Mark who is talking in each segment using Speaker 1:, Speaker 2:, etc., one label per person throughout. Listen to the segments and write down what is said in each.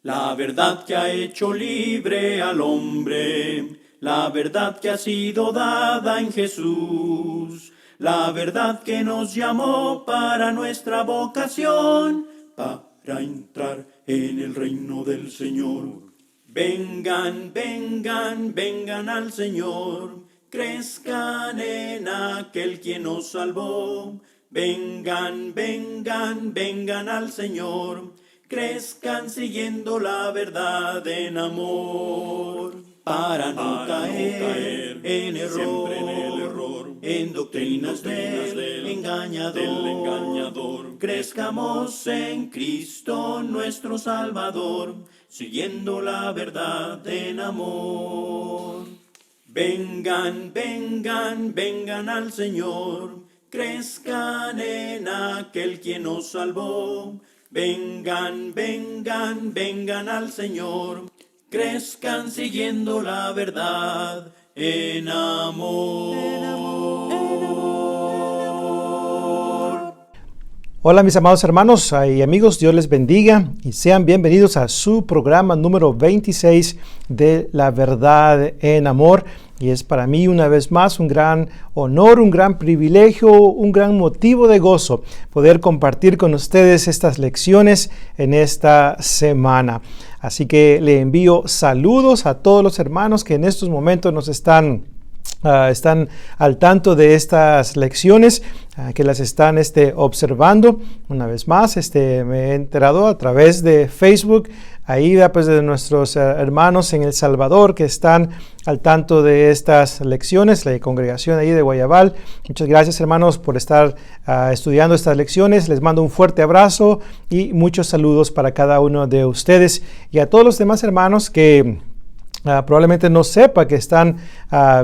Speaker 1: La verdad que ha hecho libre al hombre, la verdad que ha sido dada en Jesús, la verdad que nos llamó para nuestra vocación, para entrar en el reino del Señor. Vengan, vengan, vengan al Señor, crezcan en aquel quien nos salvó. Vengan, vengan, vengan al Señor, crezcan siguiendo la verdad en amor, para no caer en error, en doctrinas del engañador. Crezcamos en Cristo nuestro Salvador, siguiendo la verdad en amor. Vengan, vengan, vengan al Señor, crezcan en aquel quien nos salvó. Vengan, vengan, vengan al Señor, crezcan siguiendo la verdad en amor.
Speaker 2: Hola mis amados hermanos y amigos, Dios les bendiga y sean bienvenidos a su programa número 26 de La Verdad en Amor. Y es para mí una vez más un gran honor, un gran privilegio, un gran motivo de gozo poder compartir con ustedes estas lecciones en esta semana. Así que le envío saludos a todos los hermanos que en estos momentos nos están al tanto de estas lecciones, que las están observando. Una vez más, me he enterado a través de Facebook, ahí pues, de nuestros hermanos en El Salvador que están al tanto de estas lecciones, la congregación ahí de Guayabal. Muchas gracias, hermanos, por estar estudiando estas lecciones. Les mando un fuerte abrazo y muchos saludos para cada uno de ustedes y a todos los demás hermanos que probablemente no sepa que están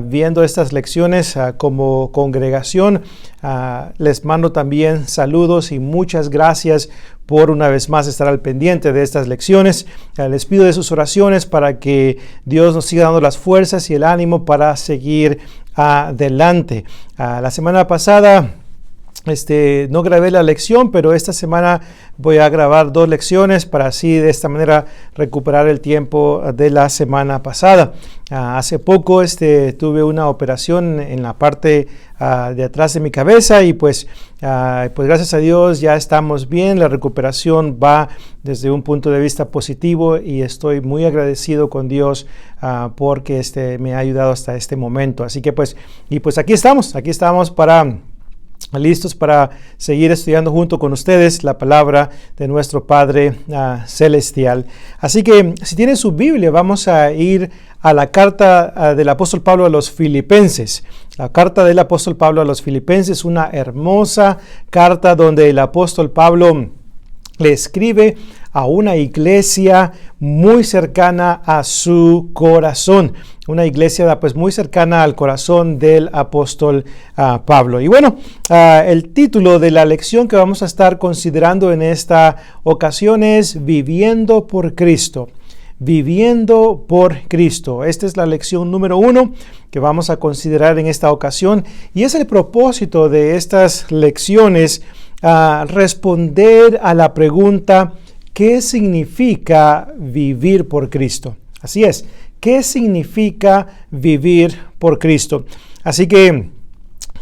Speaker 2: viendo estas lecciones como congregación. Les mando también saludos y muchas gracias por una vez más estar al pendiente de estas lecciones. Les pido de sus oraciones para que Dios nos siga dando las fuerzas y el ánimo para seguir adelante. La semana pasada no grabé la lección, pero esta semana voy a grabar 2 lecciones para así de esta manera recuperar el tiempo de la semana pasada. Hace poco tuve una operación en la parte de atrás de mi cabeza y pues gracias a Dios ya estamos bien. La recuperación va desde un punto de vista positivo y estoy muy agradecido con Dios porque me ha ayudado hasta este momento. Así que pues aquí estamos listos para seguir estudiando junto con ustedes la palabra de nuestro Padre Celestial. Así que si tienen su Biblia, vamos a ir a la carta del apóstol Pablo a los Filipenses. La carta del apóstol Pablo a los Filipenses, una hermosa carta donde el apóstol Pablo le escribe a una iglesia muy cercana a su corazón, una iglesia pues muy cercana al corazón del apóstol Pablo. Y bueno, el título de la lección que vamos a estar considerando en esta ocasión es Viviendo por Cristo. Viviendo por Cristo. Esta es la lección número 1 que vamos a considerar en esta ocasión y es el propósito de estas lecciones responder a la pregunta ¿qué significa vivir por Cristo? Así es, ¿qué significa vivir por Cristo? Así que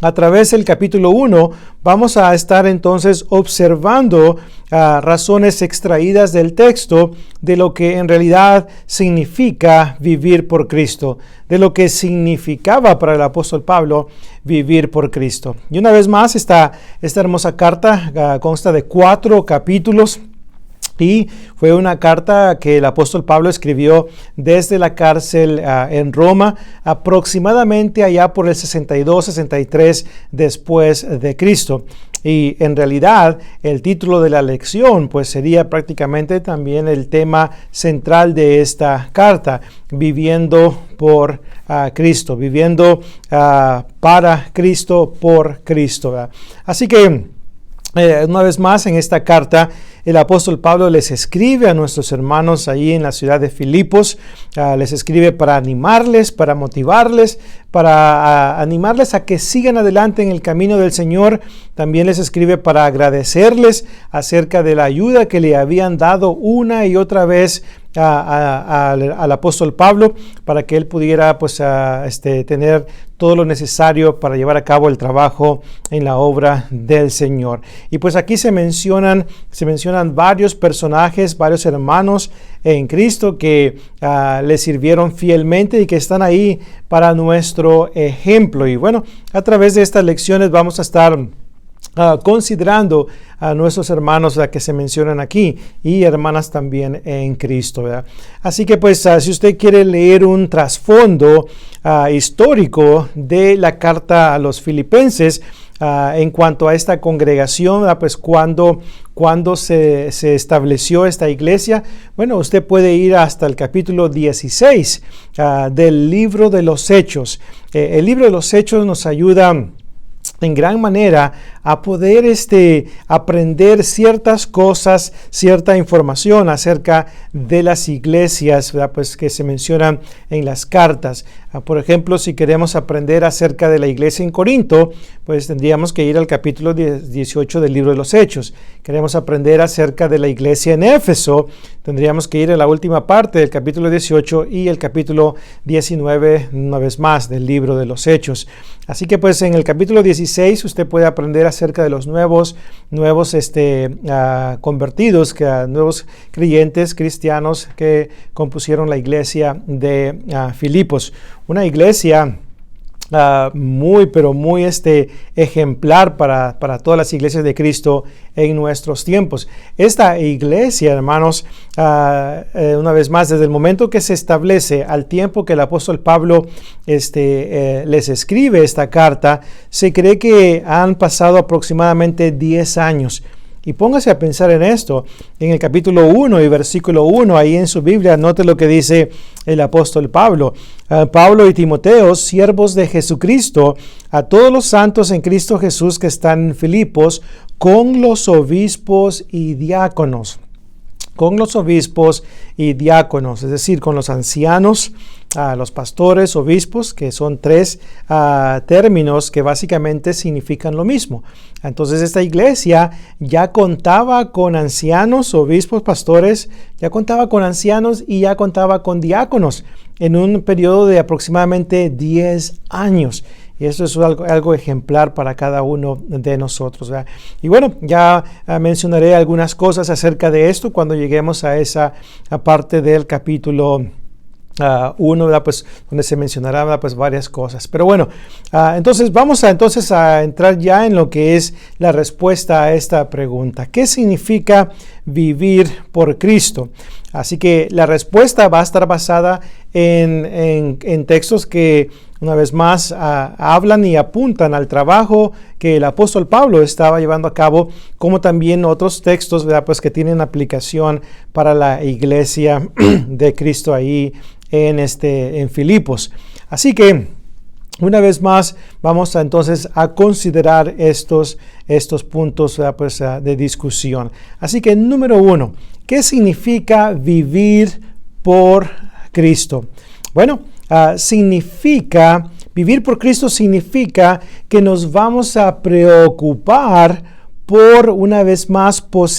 Speaker 2: a través del capítulo 1 vamos a estar entonces observando razones extraídas del texto de lo que en realidad significa vivir por Cristo, de lo que significaba para el apóstol Pablo vivir por Cristo. Y una vez más, esta hermosa carta consta de 4 capítulos. Y fue una carta que el apóstol Pablo escribió desde la cárcel en Roma, aproximadamente allá por el 62-63 después de Cristo. Y en realidad el título de la lección pues sería prácticamente también el tema central de esta carta, viviendo por Cristo, viviendo para Cristo, por Cristo, ¿verdad? Así que una vez más en esta carta el apóstol Pablo les escribe a nuestros hermanos ahí en la ciudad de Filipos, les escribe para animarles, para motivarles, para animarles a que sigan adelante en el camino del Señor. También les escribe para agradecerles acerca de la ayuda que le habían dado una y otra vez al apóstol Pablo para que él pudiera pues, tener todo lo necesario para llevar a cabo el trabajo en la obra del Señor. Y pues aquí se mencionan varios personajes, varios hermanos en Cristo que le sirvieron fielmente y que están ahí para nuestro ejemplo. Y bueno, a través de estas lecciones vamos a estar considerando a nuestros hermanos que se mencionan aquí y hermanas también en Cristo, ¿verdad? Así que pues si usted quiere leer un trasfondo histórico de la carta a los Filipenses en cuanto a esta congregación, pues cuando se estableció esta iglesia, bueno, usted puede ir hasta el capítulo 16 del libro de los Hechos. El libro de los Hechos nos ayuda en gran manera a poder aprender ciertas cosas, cierta información acerca de las iglesias, ¿verdad? Pues que se mencionan en las cartas. Por ejemplo, si queremos aprender acerca de la iglesia en Corinto, pues tendríamos que ir al capítulo 18 del libro de los Hechos. Queremos aprender acerca de la iglesia en Éfeso, tendríamos que ir a la última parte del capítulo 18 y el capítulo 19, una vez más, del libro de los Hechos. Así que pues en el capítulo 16 usted puede aprender acerca de los nuevos convertidos, nuevos creyentes cristianos que compusieron la iglesia de Filipos. Una iglesia muy ejemplar para todas las iglesias de Cristo en nuestros tiempos. Esta iglesia, hermanos, una vez más, desde el momento que se establece al tiempo que el apóstol Pablo les escribe esta carta, se cree que han pasado aproximadamente 10 años. Y póngase a pensar en esto. En el capítulo 1 y versículo 1, ahí en su Biblia, note lo que dice el apóstol Pablo. Pablo y Timoteo, siervos de Jesucristo, a todos los santos en Cristo Jesús que están en Filipos, con los obispos y diáconos. Con los obispos y diáconos, es decir, con los ancianos, los pastores, obispos, que son tres términos que básicamente significan lo mismo. Entonces esta iglesia ya contaba con ancianos, obispos, pastores, ya contaba con ancianos y ya contaba con diáconos en un periodo de aproximadamente 10 años. Y eso es algo ejemplar para cada uno de nosotros, ¿verdad? Y bueno, ya mencionaré algunas cosas acerca de esto cuando lleguemos a esa parte del capítulo 1, ¿verdad? Pues donde se mencionará, ¿verdad? Pues varias cosas. Pero bueno, entonces vamos a entrar ya en lo que es la respuesta a esta pregunta. ¿Qué significa vivir por Cristo? Así que la respuesta va a estar basada en textos que una vez más hablan y apuntan al trabajo que el apóstol Pablo estaba llevando a cabo, como también otros textos, ¿verdad? Pues que tienen aplicación para la iglesia de Cristo ahí en Filipos. Así que una vez más vamos entonces a considerar estos puntos, pues, de discusión. Así que número 1, ¿qué significa vivir por Cristo? Bueno, vivir por Cristo significa que nos vamos a preocupar por, una vez más, por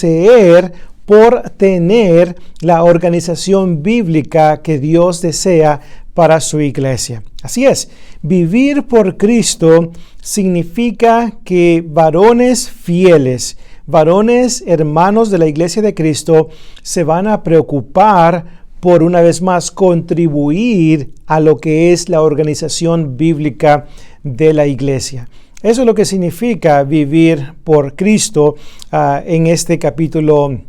Speaker 2: tener la organización bíblica que Dios desea para su iglesia. Así es, vivir por Cristo significa que varones fieles, varones hermanos de la iglesia de Cristo, se van a preocupar por, una vez más, contribuir a lo que es la organización bíblica de la iglesia. Eso es lo que significa vivir por Cristo en este capítulo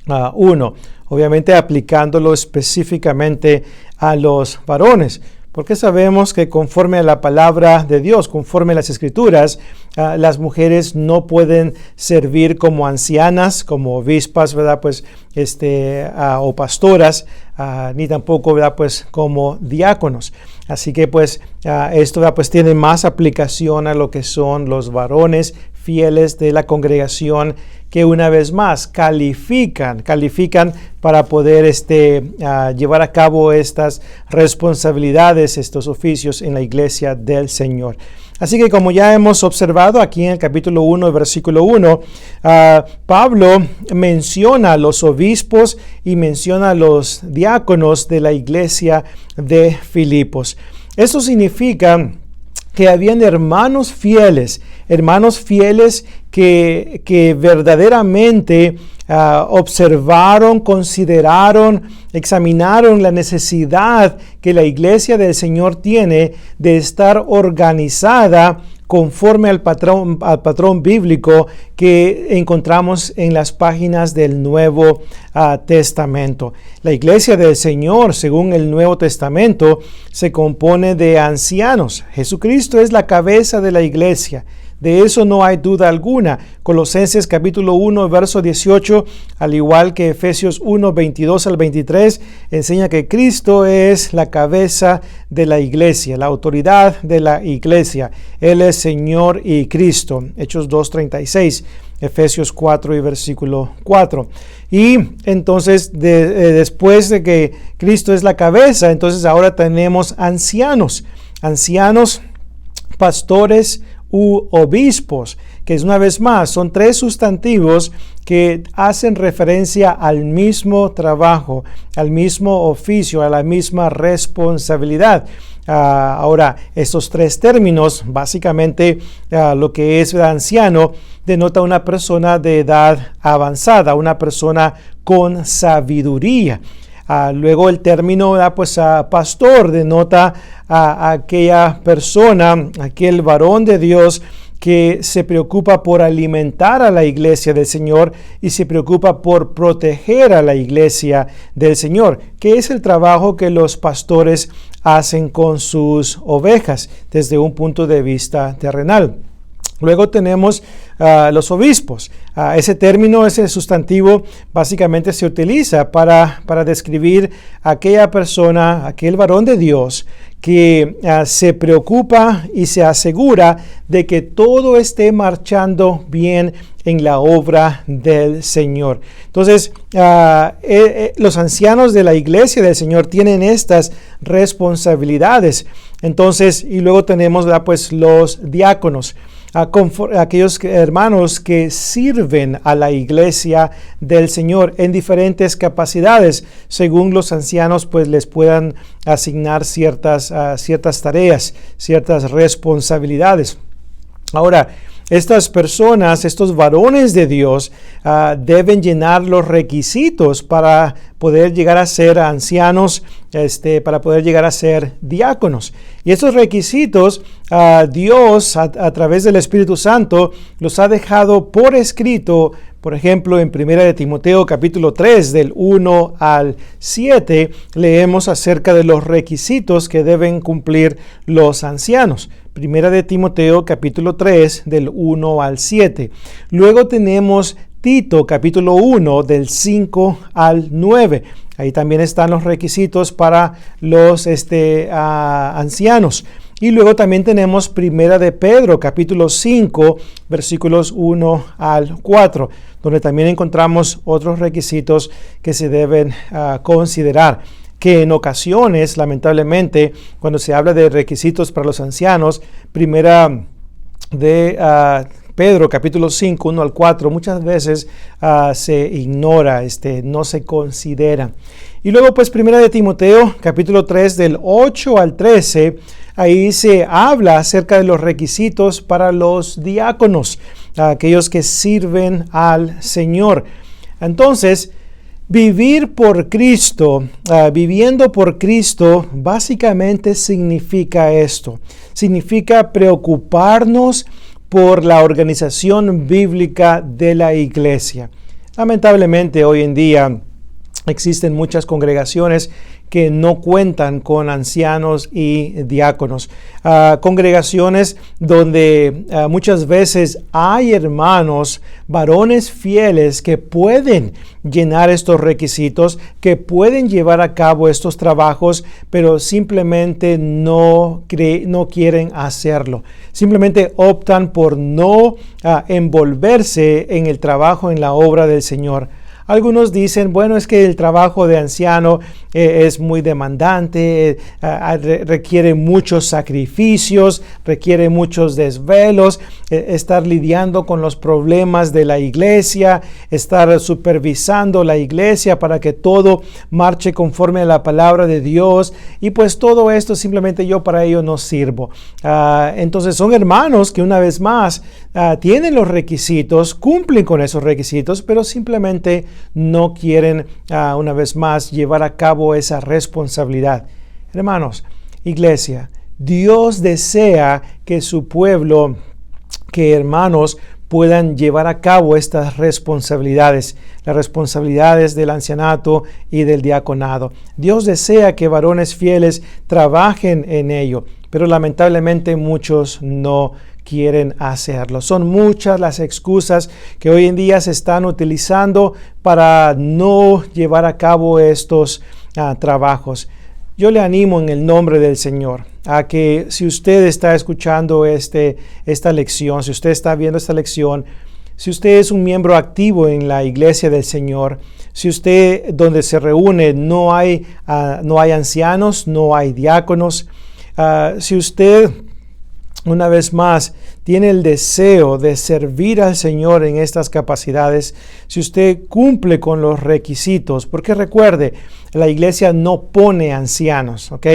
Speaker 2: 1. Obviamente aplicándolo específicamente a los varones, porque sabemos que conforme a la palabra de Dios, conforme a las Escrituras, las mujeres no pueden servir como ancianas, como obispas, ¿verdad? Pues, o pastoras, ni tampoco, ¿verdad? Pues, como diáconos. Así que pues esto, ¿verdad? Pues tiene más aplicación a lo que son los varones fieles de la congregación que una vez más califican para poder llevar a cabo estas responsabilidades, estos oficios en la iglesia del Señor. Así que como ya hemos observado aquí en el capítulo 1, versículo 1, Pablo menciona a los obispos y menciona a los diáconos de la iglesia de Filipos. Esto significa que habían hermanos fieles que verdaderamente observaron, consideraron, examinaron la necesidad que la iglesia del Señor tiene de estar organizada conforme al patrón bíblico que encontramos en las páginas del Nuevo Testamento. La iglesia del Señor, según el Nuevo Testamento, se compone de ancianos. Jesucristo es la cabeza de la iglesia. De eso no hay duda alguna. Colosenses capítulo 1, verso 18, al igual que Efesios 1, 22 al 23, enseña que Cristo es la cabeza de la iglesia, la autoridad de la iglesia. Él es Señor y Cristo. Hechos 2, 36. Efesios 4 y versículo 4. Y entonces después de que Cristo es la cabeza, entonces ahora tenemos ancianos, pastores u obispos, que es una vez más, son tres sustantivos que hacen referencia al mismo trabajo, al mismo oficio, a la misma responsabilidad. Ahora, estos tres términos, básicamente lo que es anciano, denota una persona de edad avanzada, una persona con sabiduría. Luego el término pastor denota a aquella persona, aquel varón de Dios que se preocupa por alimentar a la iglesia del Señor y se preocupa por proteger a la iglesia del Señor, que es el trabajo que los pastores hacen con sus ovejas desde un punto de vista terrenal. Luego tenemos los obispos. Ese término, ese sustantivo, básicamente se utiliza para describir a aquella persona, aquel varón de Dios, que se preocupa y se asegura de que todo esté marchando bien en la obra del Señor. Entonces, los ancianos de la iglesia del Señor tienen estas responsabilidades. Entonces, y luego tenemos los diáconos. Aquellos hermanos que sirven a la iglesia del Señor en diferentes capacidades, según los ancianos les puedan asignar ciertas tareas, ciertas responsabilidades. Ahora, estas personas, estos varones de Dios, deben llenar los requisitos para poder llegar a ser ancianos, para poder llegar a ser diáconos. Y estos requisitos, Dios, a través del Espíritu Santo, los ha dejado por escrito. Por ejemplo, en 1 de Timoteo capítulo 3, del 1 al 7, leemos acerca de los requisitos que deben cumplir los ancianos. 1 de Timoteo capítulo 3, del 1 al 7. Luego tenemos Tito capítulo 1, del 5 al 9. Ahí también están los requisitos para los ancianos. Y luego también tenemos 1 de Pedro, capítulo 5, versículos 1 al 4, donde también encontramos otros requisitos que se deben considerar, que en ocasiones, lamentablemente, cuando se habla de requisitos para los ancianos, 1 de Pedro, capítulo 5, 1 al 4, muchas veces se ignora, no se considera. Y luego, 1 de Timoteo, capítulo 3, del 8 al 13, ahí se habla acerca de los requisitos para los diáconos, aquellos que sirven al Señor. Entonces, vivir por Cristo, viviendo por Cristo, básicamente significa esto. Significa preocuparnos por la organización bíblica de la iglesia. Lamentablemente, hoy en día, existen muchas congregaciones que no cuentan con ancianos y diáconos. Congregaciones donde muchas veces hay hermanos, varones fieles que pueden llenar estos requisitos, que pueden llevar a cabo estos trabajos, pero simplemente no quieren hacerlo. Simplemente optan por no envolverse en el trabajo, en la obra del Señor. Algunos dicen, bueno, es que el trabajo de anciano es muy demandante, requiere muchos sacrificios, requiere muchos desvelos, estar lidiando con los problemas de la iglesia, estar supervisando la iglesia para que todo marche conforme a la palabra de Dios. Y pues todo esto simplemente yo para ello no sirvo. Entonces son hermanos que una vez más tienen los requisitos, cumplen con esos requisitos, pero simplemente no quieren una vez más llevar a cabo esa responsabilidad. Hermanos, iglesia, Dios desea que su pueblo, que hermanos puedan llevar a cabo estas responsabilidades, las responsabilidades del ancianato y del diaconado. Dios desea que varones fieles trabajen en ello, pero lamentablemente muchos no quieren hacerlo. Son muchas las excusas que hoy en día se están utilizando para no llevar a cabo estos trabajos. Yo le animo en el nombre del Señor a que si usted está escuchando esta lección, si usted está viendo esta lección, si usted es un miembro activo en la iglesia del Señor, si usted donde se reúne no hay ancianos, no hay diáconos, si usted una vez más tiene el deseo de servir al Señor en estas capacidades, si usted cumple con los requisitos, porque recuerde, la iglesia no pone ancianos, ¿ok?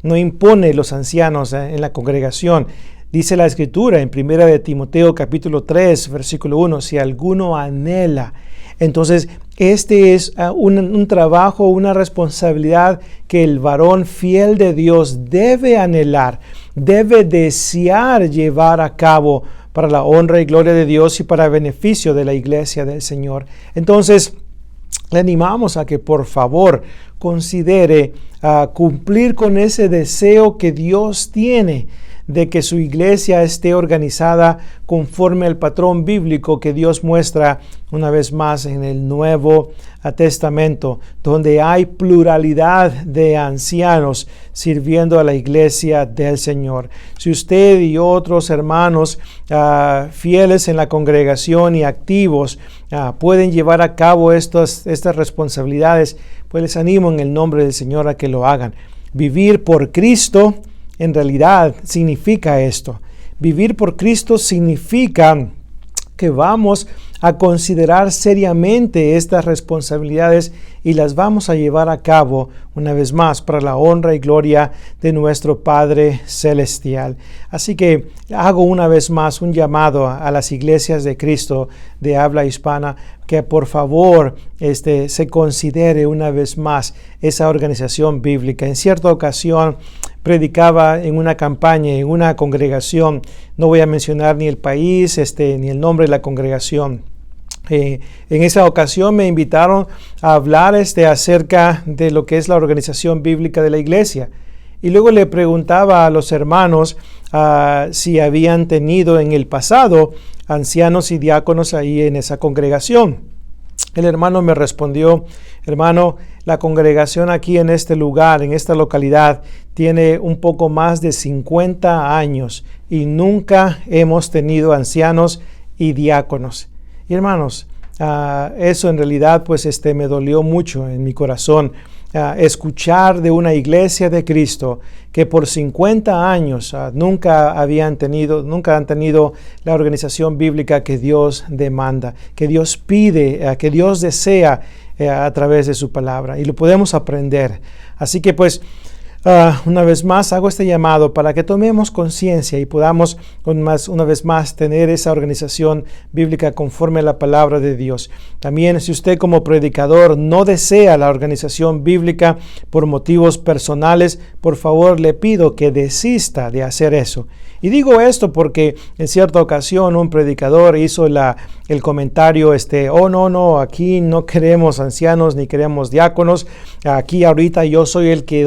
Speaker 2: No impone los ancianos en la congregación. Dice la Escritura en 1 de Timoteo capítulo 3, versículo 1, si alguno anhela. Entonces, este es un trabajo, una responsabilidad que el varón fiel de Dios debe anhelar, debe desear llevar a cabo para la honra y gloria de Dios y para beneficio de la iglesia del Señor. Entonces, le animamos a que por favor considere cumplir con ese deseo que Dios tiene de que su iglesia esté organizada conforme al patrón bíblico que Dios muestra una vez más en el Nuevo Testamento, donde hay pluralidad de ancianos sirviendo a la iglesia del Señor. Si usted y otros hermanos fieles en la congregación y activos pueden llevar a cabo estas responsabilidades, pues les animo en el nombre del Señor a que lo hagan. Vivir por Cristo en realidad significa esto. Vivir por Cristo significa que vamos a considerar seriamente estas responsabilidades y las vamos a llevar a cabo una vez más para la honra y gloria de nuestro Padre Celestial. Así que hago una vez más un llamado a las iglesias de Cristo de habla hispana que por favor se considere una vez más esa organización bíblica. En cierta ocasión predicaba en una campaña, en una congregación, no voy a mencionar ni el país, ni el nombre de la congregación. En esa ocasión me invitaron a hablar acerca de lo que es la organización bíblica de la iglesia. Y luego le preguntaba a los hermanos si habían tenido en el pasado ancianos y diáconos ahí en esa congregación. El hermano me respondió, hermano, la congregación aquí en este lugar, en esta localidad, tiene un poco más de 50 años y nunca hemos tenido ancianos y diáconos. Y hermanos, eso en realidad pues me dolió mucho en mi corazón. Escuchar de una iglesia de Cristo que por 50 años nunca han tenido la organización bíblica que Dios demanda, que Dios pide, que Dios desea a través de su palabra, y lo podemos aprender. Así que pues Una vez más hago este llamado para que tomemos conciencia y podamos una vez más tener esa organización bíblica conforme a la palabra de Dios. También, si usted como predicador no desea la organización bíblica por motivos personales, por favor le pido que desista de hacer eso. Y digo esto porque en cierta ocasión un predicador hizo el comentario, no, aquí no queremos ancianos ni queremos diáconos, aquí ahorita yo soy el que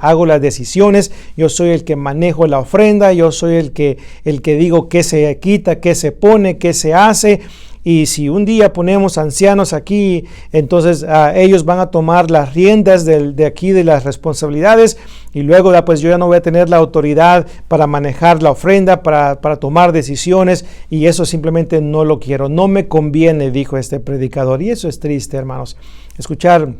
Speaker 2: hago las decisiones, yo soy el que manejo la ofrenda, yo soy el que digo qué se quita, qué se pone, qué se hace. Y si un día ponemos ancianos aquí, entonces ellos van a tomar las riendas de aquí de las responsabilidades y luego pues yo ya no voy a tener la autoridad para manejar la ofrenda, para tomar decisiones, y eso simplemente no lo quiero, no me conviene, dijo este predicador. Y eso es triste, hermanos, escuchar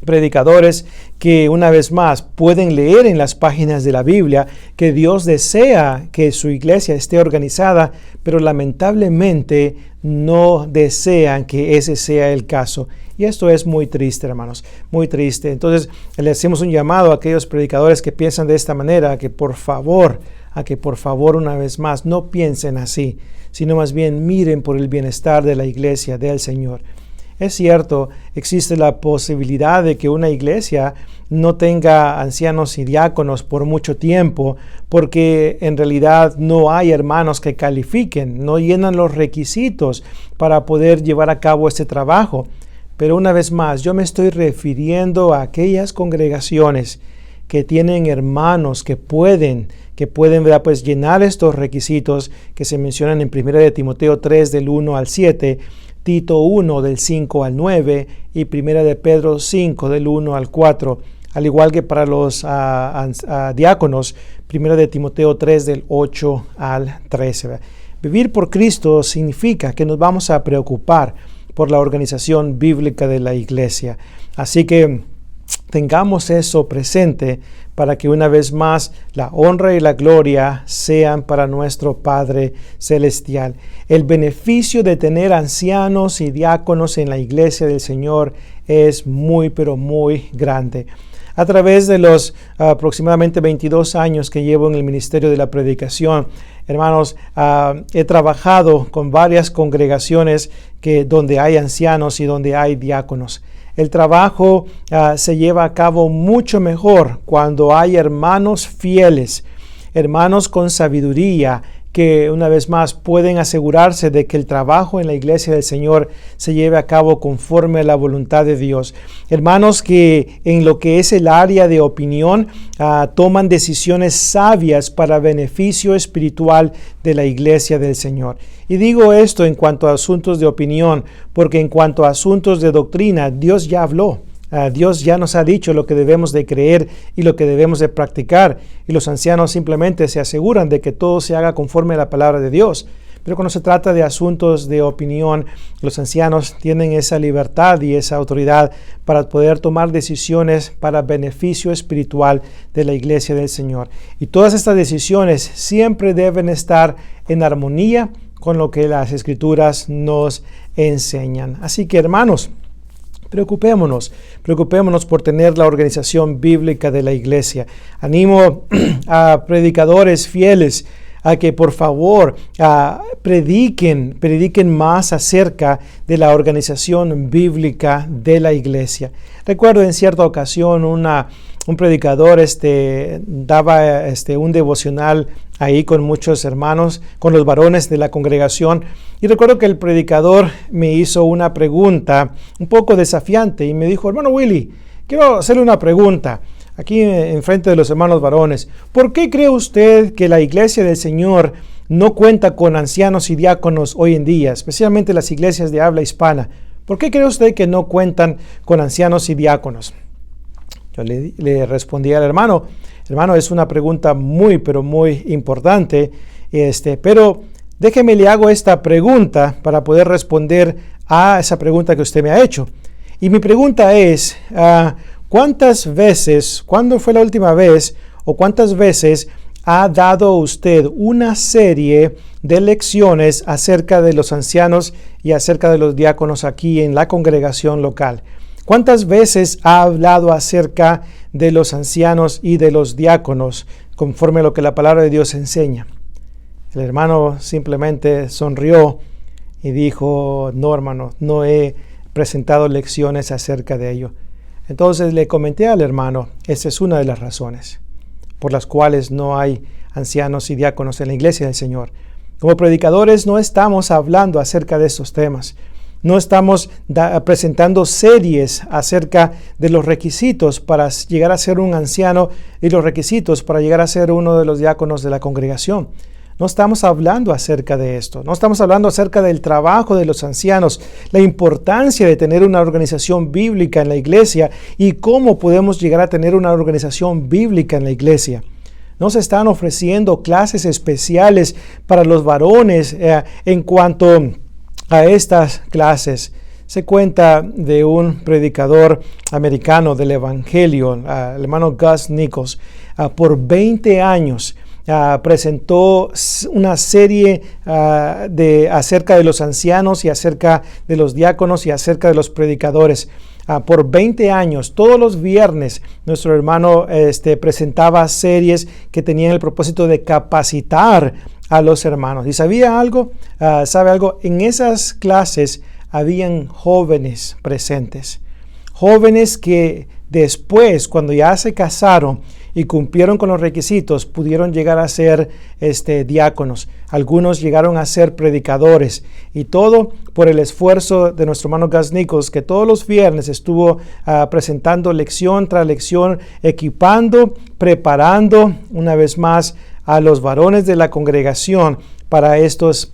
Speaker 2: predicadores que una vez más pueden leer en las páginas de la Biblia que Dios desea que su iglesia esté organizada, pero lamentablemente no desean que ese sea el caso. Y esto es muy triste, hermanos, muy triste. Entonces le hacemos un llamado a aquellos predicadores que piensan de esta manera, a que por favor una vez más no piensen así, sino más bien miren por el bienestar de la iglesia del Señor. Es cierto, existe la posibilidad de que una iglesia no tenga ancianos y diáconos por mucho tiempo, porque en realidad no hay hermanos que califiquen, no llenan los requisitos para poder llevar a cabo este trabajo. Pero una vez más, yo me estoy refiriendo a aquellas congregaciones que tienen hermanos que pueden pues, llenar estos requisitos que se mencionan en 1 de Timoteo 3 del 1 al 7, Tito 1 del 5 al 9 y 1 de Pedro 5 del 1 al 4, al igual que para los diáconos, 1 de Timoteo 3 del 8 al 13. Vivir por Cristo significa que nos vamos a preocupar por la organización bíblica de la iglesia. Así que tengamos eso presente para que una vez más la honra y la gloria sean para nuestro Padre Celestial. El beneficio de tener ancianos y diáconos en la iglesia del Señor es muy, pero muy grande. A través de los aproximadamente 22 años que llevo en el ministerio de la predicación, hermanos, he trabajado con varias congregaciones donde hay ancianos y donde hay diáconos. El trabajo se lleva a cabo mucho mejor cuando hay hermanos fieles, hermanos con sabiduría, que una vez más pueden asegurarse de que el trabajo en la iglesia del Señor se lleve a cabo conforme a la voluntad de Dios. Hermanos que en lo que es el área de opinión toman decisiones sabias para beneficio espiritual de la iglesia del Señor. Y digo esto en cuanto a asuntos de opinión, porque en cuanto a asuntos de doctrina, Dios ya habló. Dios ya nos ha dicho lo que debemos de creer y lo que debemos de practicar, y los ancianos simplemente se aseguran de que todo se haga conforme a la palabra de Dios. Pero cuando se trata de asuntos de opinión, los ancianos tienen esa libertad y esa autoridad para poder tomar decisiones para beneficio espiritual de la iglesia del Señor. Y todas estas decisiones siempre deben estar en armonía con lo que las Escrituras nos enseñan. Así que, hermanos, preocupémonos por tener la organización bíblica de la iglesia. Animo a predicadores fieles a que por favor prediquen más acerca de la organización bíblica de la iglesia. Recuerdo en cierta ocasión un predicador daba un devocional ahí con muchos hermanos, con los varones de la congregación, y recuerdo que el predicador me hizo una pregunta un poco desafiante y me dijo: hermano Willy, quiero hacerle una pregunta aquí en frente de los hermanos varones. ¿Por qué cree usted que la iglesia del Señor no cuenta con ancianos y diáconos hoy en día, especialmente las iglesias de habla hispana? ¿Por qué cree usted que no cuentan con ancianos y diáconos? Yo le respondí al hermano, es una pregunta muy, pero muy importante, pero déjeme le hago esta pregunta para poder responder a esa pregunta que usted me ha hecho. Y mi pregunta es, ¿cuándo fue la última vez o cuántas veces ha dado usted una serie de lecciones acerca de los ancianos y acerca de los diáconos aquí en la congregación local? ¿Cuántas veces ha hablado acerca de los ancianos y de los diáconos, conforme a lo que la palabra de Dios enseña. El hermano simplemente sonrió y dijo, no hermano, no he presentado lecciones acerca de ello. Entonces le comenté al hermano, esa es una de las razones por las cuales no hay ancianos y diáconos en la iglesia del Señor. Como predicadores no estamos hablando acerca de estos temas. No estamos presentando series acerca de los requisitos para llegar a ser un anciano y los requisitos para llegar a ser uno de los diáconos de la congregación. No estamos hablando acerca de esto. No estamos hablando acerca del trabajo de los ancianos, la importancia de tener una organización bíblica en la iglesia y cómo podemos llegar a tener una organización bíblica en la iglesia. No se están ofreciendo clases especiales para los varones en cuanto a estas clases. Se cuenta de un predicador americano del Evangelio, el hermano Gus Nichols, por 20 años presentó una serie acerca de los ancianos y acerca de los diáconos y acerca de los predicadores. Por 20 años, todos los viernes, nuestro hermano presentaba series que tenían el propósito de capacitar a los hermanos. ¿Y sabía algo? ¿Sabe algo? En esas clases habían jóvenes presentes. Jóvenes que después, cuando ya se casaron y cumplieron con los requisitos, pudieron llegar a ser diáconos. Algunos llegaron a ser predicadores. Y todo por el esfuerzo de nuestro hermano Gus Nichols, que todos los viernes estuvo presentando lección tras lección, equipando, preparando una vez más a los varones de la congregación para estas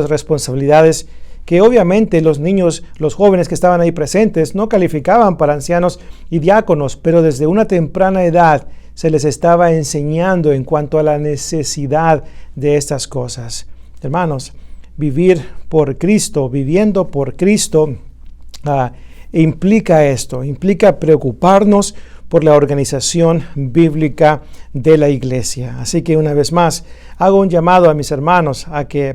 Speaker 2: responsabilidades que obviamente los niños, los jóvenes que estaban ahí presentes no calificaban para ancianos y diáconos, pero desde una temprana edad se les estaba enseñando en cuanto a la necesidad de estas cosas. Hermanos, vivir por Cristo, viviendo por Cristo, implica esto, implica preocuparnos por la organización bíblica de la iglesia. Así que una vez más, hago un llamado a mis hermanos,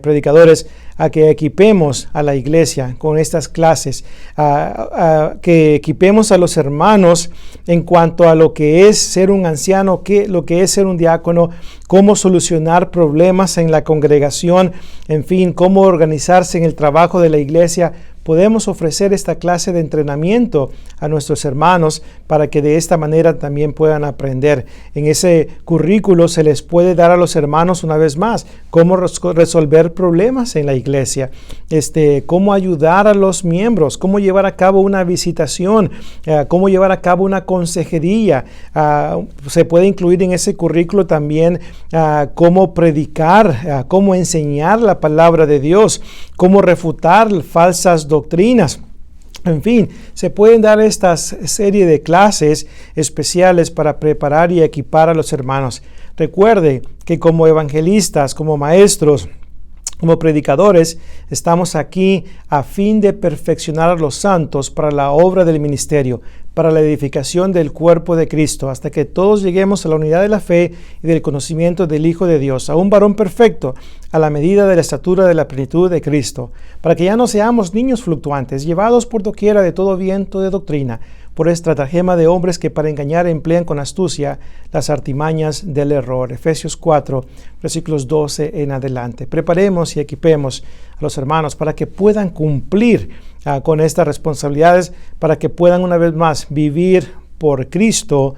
Speaker 2: predicadores, a que equipemos a la iglesia con estas clases, que equipemos a los hermanos en cuanto a lo que es ser un anciano, lo que es ser un diácono, cómo solucionar problemas en la congregación, en fin, cómo organizarse en el trabajo de la iglesia. Podemos ofrecer esta clase de entrenamiento a nuestros hermanos para que de esta manera también puedan aprender. En ese currículo se les puede dar a los hermanos una vez más cómo resolver problemas en la iglesia, cómo ayudar a los miembros, cómo llevar a cabo una visitación, cómo llevar a cabo una consejería. Se puede incluir en ese currículo también cómo predicar, cómo enseñar la palabra de Dios, cómo refutar falsas doctrinas. En fin, se pueden dar esta serie de clases especiales para preparar y equipar a los hermanos. Recuerde que como evangelistas, como maestros, como predicadores, estamos aquí a fin de perfeccionar a los santos para la obra del ministerio, para la edificación del cuerpo de Cristo, hasta que todos lleguemos a la unidad de la fe y del conocimiento del Hijo de Dios, a un varón perfecto, a la medida de la estatura de la plenitud de Cristo, para que ya no seamos niños fluctuantes, llevados por doquiera de todo viento de doctrina, por estratagema de hombres que para engañar emplean con astucia las artimañas del error. Efesios 4, versículos 12 en adelante. Preparemos y equipemos a los hermanos para que puedan cumplir con estas responsabilidades, para que puedan una vez más vivir por Cristo,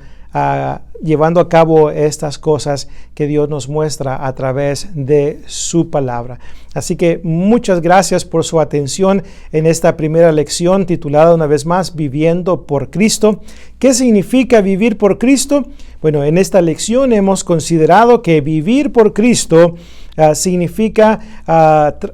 Speaker 2: llevando a cabo estas cosas que Dios nos muestra a través de su palabra. Así que muchas gracias por su atención en esta primera lección titulada una vez más Viviendo por Cristo. ¿Qué significa vivir por Cristo? Bueno, en esta lección hemos considerado que vivir por Cristo significa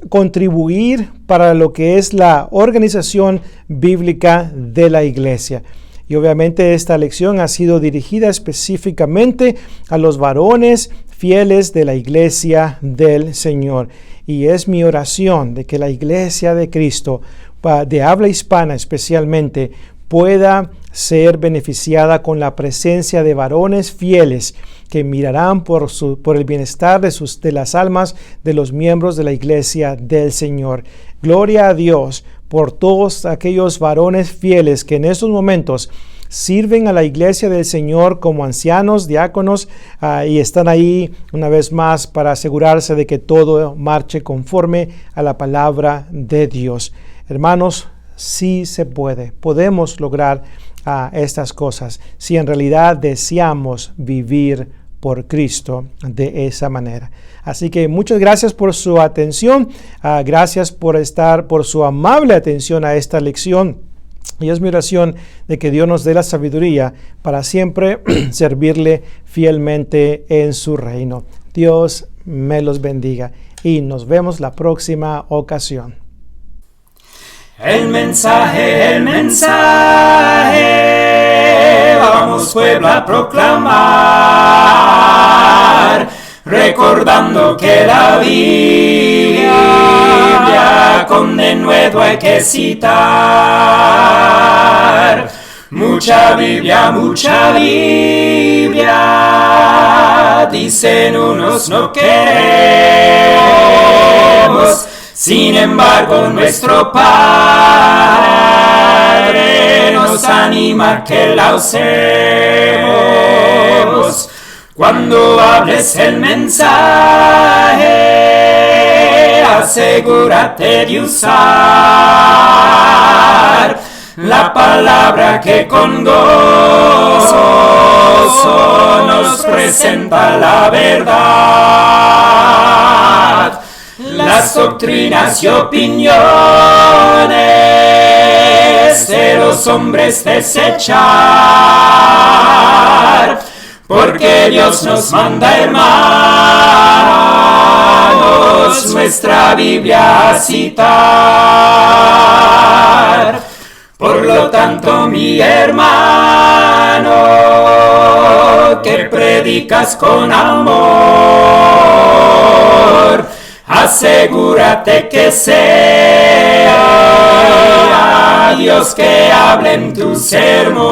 Speaker 2: contribuir para lo que es la organización bíblica de la iglesia. Y obviamente esta lección ha sido dirigida específicamente a los varones fieles de la iglesia del Señor. Y es mi oración de que la iglesia de Cristo, de habla hispana especialmente, pueda ser beneficiada con la presencia de varones fieles que mirarán por el bienestar de las almas de los miembros de la iglesia del Señor. Gloria a Dios por todos aquellos varones fieles que en estos momentos sirven a la iglesia del Señor como ancianos, diáconos, y están ahí una vez más para asegurarse de que todo marche conforme a la palabra de Dios. Hermanos, sí se puede. Podemos lograr estas cosas si en realidad deseamos vivir por Cristo de esa manera. Así que muchas gracias por su atención. Gracias por su amable atención a esta lección. Y es mi oración de que Dios nos dé la sabiduría para siempre servirle fielmente en su reino. Dios me los bendiga y nos vemos la próxima ocasión.
Speaker 1: El mensaje, vamos pueblo a proclamar, recordando que la Biblia con denuedo hay que citar. Mucha Biblia, dicen unos no queremos. Sin embargo, nuestro Padre nos anima que la usemos. Cuando hables el mensaje, asegúrate de usar la palabra que con gozo nos presenta la verdad. Las doctrinas y opiniones de los hombres desechar, porque Dios nos manda, hermanos, nuestra Biblia a citar. Por lo tanto, mi hermano, que predicas con amor, asegúrate que sea Dios que hable en tu sermón.